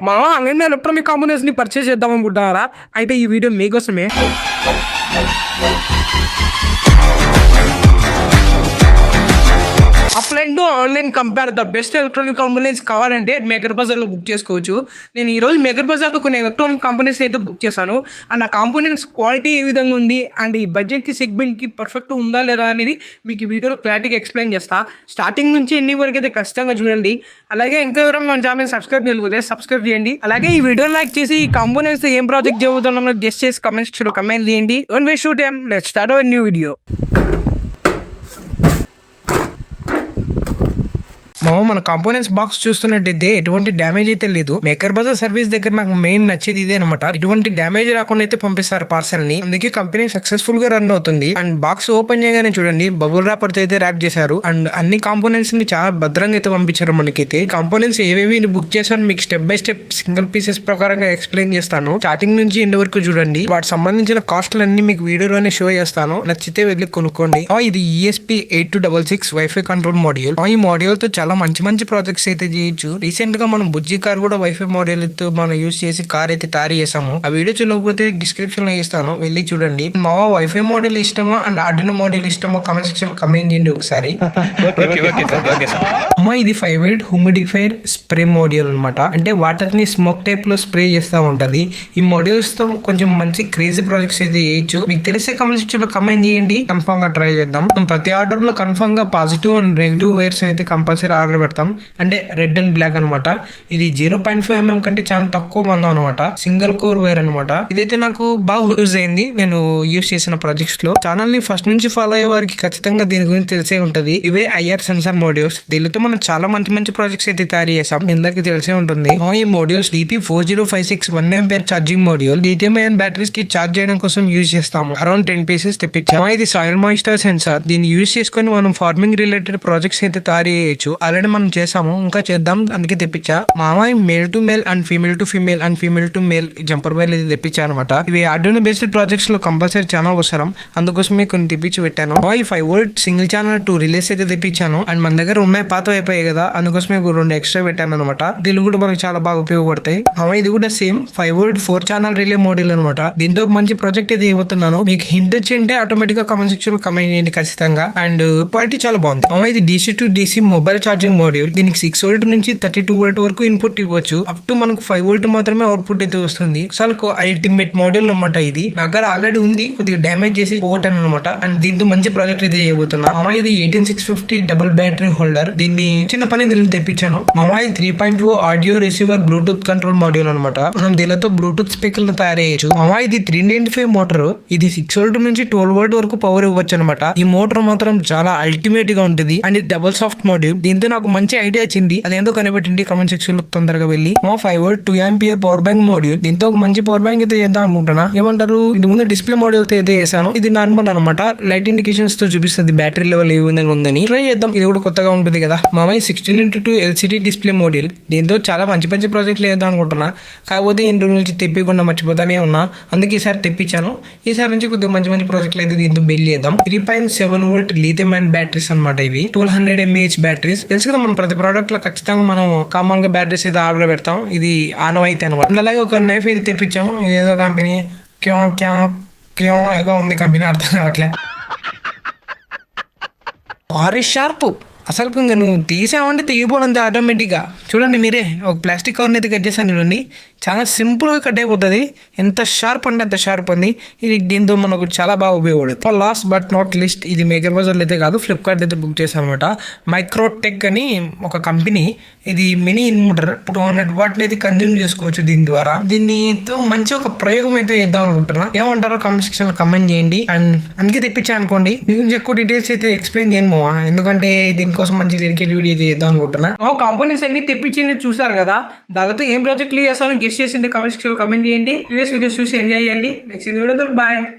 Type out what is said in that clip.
మామ నేను electronic కాంపోనెంట్స్‌ని purchase చేద్దాం అనుకుంటున్నారా? అయితే ఈ వీడియో మీకోసమే. Offline to online compare the best electronic components కావాలంటే మేకర్ బజార్‌లో బుక్ చేసుకోవచ్చు. నేను ఈరోజు మేకర్ బజార్‌లో కొన్ని ఎలక్ట్రానిక్ కాంపోనెంట్స్ అయితే బుక్ చేశాను. అండ్ ఆ కాంపోనెంట్స్ క్వాలిటీ ఏ విధంగా ఉంది అండ్ ఈ బడ్జెట్‌కి సెగ్మెంట్‌కి పర్ఫెక్ట్ ఉందా లేదా అనేది మీకు ఈ వీడియోలో క్లారిటీగా ఎక్స్‌ప్లెయిన్ చేస్తా. స్టార్టింగ్ నుంచి ఎండింగ్ వరకు అయితే ఖచ్చితంగా చూడండి. అలాగే ఇంకా ఎవరైనా మన ఛానల్ సబ్స్క్రైబ్ చేయకపోతే సబ్స్క్రైబ్ చేయండి. అలాగే ఈ వీడియోని లైక్ చేసి ఈ కాంపోనెంట్స్ ఏం ప్రాజెక్ట్ చేయబోతున్నామో గెస్ చేసి కామెంట్ సెక్షన్‌లో కామెంట్ చేయండి. Don't waste your time. Let's start our new video. మన కాంపోనెంట్స్ బాక్స్ చూస్తున్నట్టయితే ఎటువంటి డ్యామేజ్ అయితే లేదు. మేకర్ బజార్ సర్వీస్ దగ్గర నాకు మెయిన్ నచ్చేది ఇదే అనమాట. ఎటువంటి డ్యామేజ్ రాకుండా అయితే పంపిస్తారు పార్సల్ ని. అందుకే కంపెనీ సక్సెస్ఫుల్ గా రన్ అవుతుంది. అండ్ బాక్స్ ఓపెన్ చేయగానే చూడండి బబుల్ ర్యాపర్ అయితే ర్యాప్ చేశారు. అండ్ అన్ని కాంపోనెంట్స్ ని చాలా భద్రంగా అయితే పంపించారు. మనకైతే కాంపోనెంట్స్ ఏవేవి బుక్ చేశాను మీకు step by step single pieces ప్రకారంగా ఎక్స్ప్లెయిన్ చేస్తాను. స్టార్టింగ్ నుంచి ఎండ్ వరకు చూడండి. వాటికి సంబంధించిన కాస్ట్లు అన్ని మీకు వీడియోలోనే షో చేస్తాను. నచ్చితే వెళ్ళి కొనుక్కోండి. ఇది ESP8266 వైఫై కంట్రోల్ మాడ్యూల్. ఈ మాడ్యూల్ తో చాలా మంచి ప్రాజెక్ట్స్ అయితే చేయొచ్చు. రీసెంట్ గా మనం బుజ్జి కార్ కూడా వైఫై మోడల్ తో మనం యూజ్ చేసి కార్ అయితే తయారు చేసాము. ఆ వీడియో చూడకపోతే డిస్క్రిప్షన్ లో ఇస్తాను, వెళ్ళి చూడండి. మా వైఫై మోడల్ ఇష్టమో అండ్ ఆర్డినో మోడల్ ఇష్టమో కామెంట్ సెక్షన్ కమెంట్ చేయండి ఒకసారి. ఇది 5-8 హ్యూమిడిఫైర్ స్ప్రే మోడ్యూల్ అనమాట. అంటే వాటర్ ని స్మోక్ టైప్ లో స్ప్రే చేస్తూ ఉంటది. ఈ మోడ్యూల్స్ తో కొంచెం మంచి క్రేజీ ప్రాజెక్ట్స్ అయితే చేయొచ్చు. మీకు తెలిసే కామెంట్ సెక్షన్ లో కమెంట్ చేయండి. కన్ఫర్మ్ గా ట్రై చేద్దాం. ప్రతి ఆర్డర్ లో కన్ఫర్మ్ గా పాజిటివ్ అండ్ నెగిటివ్ వైర్స్ అయితే కంపల్సరీ ఆర్డర్ పెడతాం. అంటే రెడ్ అండ్ బ్లాక్ అనమాట. ఇది 0.5 mm కంటే చాలా తక్కువ మందం అనమాట. సింగిల్ కోర్ వైర్ అనమాట. ఇదైతే నాకు బాగా యూజ్ అయింది నేను యూజ్ చేసిన ప్రాజెక్ట్స్ లో. ఛానల్ ని ఫస్ట్ నుంచి ఫాలో అయ్యే వారికి ఖచ్చితంగా దీని గురించి తెలిసే ఉంటది. ఇవే IR సెన్సార్ మోడ్యూల్స్. దీనితో మనం చాలా మంచి ప్రాజెక్ట్స్ అయితే తయారు చేసాం. అందరికి తెలిసే ఉంటుంది. ఈ modules DP4056 1A charging module. Lithium ion batteries కి ఛార్జ్ చేయడం కోసం యూజ్ చేస్తాము. అరౌండ్ 10 పీసెస్ తెప్పించాము. ఇది సాయిల్ మాయిస్చర్ సెన్సార్. దీన్ని యూజ్ చేసుకొని మనం ఫార్మింగ్ రిలేటెడ్ ప్రాజెక్ట్స్ అయితే తయారు చేయొచ్చు. ఆల్రెడీ మనం చేసాము, ఇంకా చేద్దాం, అందుకే తెప్పించా. Male to male and female to female and female to male jumper wire ఇది తెప్పించా అనమాట. ఇవి ఆర్డినో బేస్డ్ ప్రాజెక్ట్స్ లో కంపల్సరీ చాలా అవసరం. అందుకోసమే కొన్ని తెప్పించి పెట్టాను. ఈ 5V సింగిల్ ఛానల్ 2 రిలేస్ అయితే తెప్పించాను. అండ్ మన దగ్గర ఉన్నాయి పాత అయిపోయాయి కదా, అందుకోసమే 2 ఎక్స్ట్రా పెట్టాను అనమాట. దీని కూడా మనకి చాలా బాగా ఉపయోగపడతాయి. ఇది కూడా same 5V 4 channel relay model అనమాట. దీంతో మంచి ప్రాజెక్ట్ అయితే ఇవ్వతున్నాను. మీకు హింట్ వచ్చింటే ఆటోమేటిక్ గా కామెంట్ సెక్షన్ లో కమెంట్ చేయండి ఖచ్చితంగా. అండ్ క్వాలిటీ చాలా బాగుంది. ఇది DC to DC mobile charging module. దీనికి 6V నుంచి 32V వరకు ఇన్పుట్ ఇవ్వచ్చు. అప్ టు మనకు 5V మాత్రమే అవుట్పుట్ అయితే వస్తుంది. అసలు అల్టిమేట్ మోడల్ అనమాట. ఇది దగ్గర ఆల్రెడీ ఉంది, కొద్దిగా డ్యామేజ్ చేసి పోగొట్టాను అనమాట. అండ్ దీంతో మంచి ప్రాజెక్ట్ అయితే చేయబోతున్నా. ఇది 18650 డబుల్ బ్యాటరీ హోల్డర్. దీన్ని చిన్న పని దీన్ని తెప్పించాను. ఇది 3.2 audio receiver Bluetooth control module అనమాట. మనం దీనితో బ్లూటూత్ స్పీకర్లు తయారు చేయొచ్చు. ఇది 395 మోటార్. ఇది 6V నుంచి 12V వరకు పవర్ ఇవ్వచ్చు అనమాట. ఈ మోటార్ మాత్రం చాలా అల్టిమేట్ గా ఉంటుంది. అండ్ ఇది డబుల్ సాఫ్ట్ మోడ్యూల్. దీంతో నాకు మంచి ఐడియా వచ్చింది. అదేందో కనిపెట్టండి కామెంట్ సెక్షన్ లో తొందరగా వెళ్ళి. 5V 2A power bank module. దీంతో ఒక మంచి పవర్ బ్యాంక్ అయితే చేద్దాం అనుకుంటున్నా. ఏమంటారు, ఇది ముందు డిస్ప్లే మోడ్యూల్ అయితే చేశాను. ఇది నార్మల్ అనమాట. లైట్ ఇండికేషన్స్ తో చూపిస్తుంది బ్యాటరీ లెవెల్ ఏ విధంగా ఉందని. ట్రై చేద్దాం. ఇది కూడా కొత్తగా ఉంటుంది కదా. 16:2 LCD డిస్ప్లే మోడ్యూల్. దీంతో చాలా మంచి ప్రాజెక్టులు చేద్దాం అనుకుంటున్నా. కాకపోతే ఇంటి నుంచి తెప్పికుండా మర్చిపోతానే ఉన్నా. అందుకే ఈసారి తెప్పించాను. ఈసారి నుంచి కొద్దిగా మంచి ప్రాజెక్టులు అయితే దీంతో బిల్డ్ చేద్దాం. 3.7V లిథియం అయాన్ బ్యాటరీస్ అనమాట. ఇవి 1200 mAh బ్యాటరీస్. తెలుసు కదా, మనం ప్రతి ప్రోడక్ట్ లో ఖచ్చితంగా మనం కామన్ గా బ్యాటరీస్ అయితే ఆర్డర్ పెడతాం. ఇది ఆనవాయితీ అనమాట. అలాగే ఒక నైఫ్ ఇది తెప్పించాము. ఏదో కంపెనీ ఏదో ఉంది కంపెనీ, అర్థం కావట్లే. షార్ప్ అసలు నువ్వు తీసావంటే తెగిపోవడం ఆటోమేటిక్గా. చూడండి మీరే, ఒక ప్లాస్టిక్ కవర్ని అయితే కట్ చేశాను చూడండి. చాలా సింపుల్గా కట్ అయిపోతుంది. ఎంత షార్ప్ అంటే అంత షార్ప్ ఉంది. ఇది దీంతో మనకు చాలా బాగా ఉపయోగపడుతుంది. లాస్ట్ బట్ నాట్ లిస్ట్, ఇది మేకర్ బజార్లో అయితే కాదు, ఫ్లిప్కార్ట్ అయితే బుక్ చేశాను అనమాట. మైక్రోటెక్ అని ఒక కంపెనీ. ఇది మినీ ఇన్వర్టర్ 200W అయితే కన్జ్యూమ్ చేసుకోవచ్చు దీని ద్వారా. దీనితో మంచి ఒక ప్రయోగం అయితే చేద్దాం అనుకుంటున్నా. ఏమంటారో కామెంట్ సెక్షన్ లో కమెంట్ చేయండి. అండ్ అందుకే తెప్పించా అనుకోండి. మీకు ఎక్కువ డీటెయిల్స్ అయితే ఎక్స్ప్లెయిన్ చేయను, ఎందుకంటే దీనికోసం మంచి డెడికేట్ వీడియో చేద్దాం అనుకుంటున్నా. కాంపోనెంట్స్ అన్ని తెప్పించి చూసారు కదా, దాదాపు ఏం ప్రాజెక్టులు చేస్తాను గెస్ట్ చేసింది కామెంట్ సెక్షన్ లో కమెంట్ చేయండి. వీడియోస్ చూసి ఎంజాయ్ చేయండి. నెక్స్ట్ వీడియోతో బాయ్.